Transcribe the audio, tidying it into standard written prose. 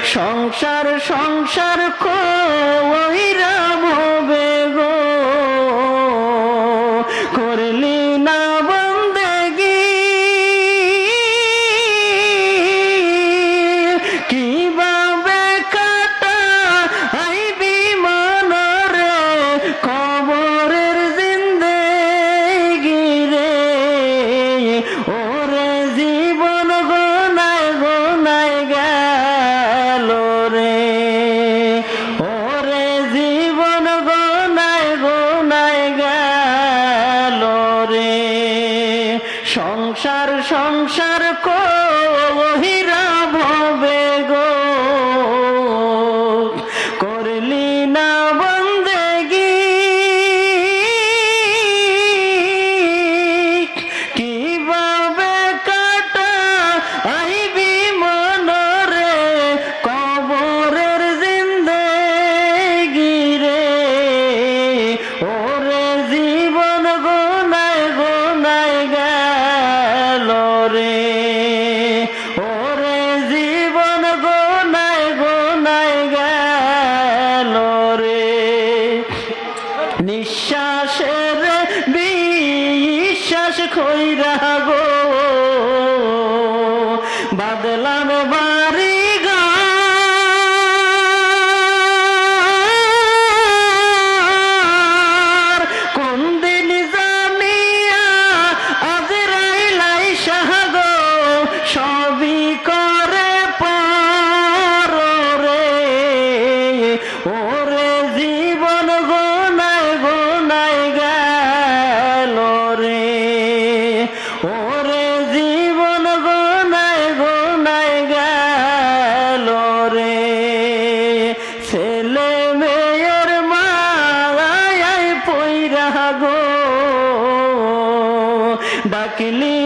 সংসার সংসার কইরা ভবে গো করলি না বন্দেগি কিভাবে কাটা আইবি মনরে কবরের জিন্দেগি রে ওরে জীবন গোনায় গোনায় গেল রে ওরে জীবন গোনায় গোনায় গেল রে সংসার সংসার কহিরা ভবে গো করলি না বন্দেগি কিভাবে কাটা আইবি মনরে কবরের জিন্দেগি রে ওরে জীবন গোনায় গোনায় গেল রে ওরে জীবন গোনায় গোনায় গেল রে নিঃশ্বাসের বিশ্বাস কইরা গো বাদলাম বাড়ি ঘর কোন দিন জানিয়া আজরাইলাই শাহ গো সবই করে পার রে ওরে জীবন গোনায় গোনায় গেল রে ওরে জীবন গোনায় গোনায় গেল রে ছেলে মেয়ের মায়ায় পইরা গো ডাকলি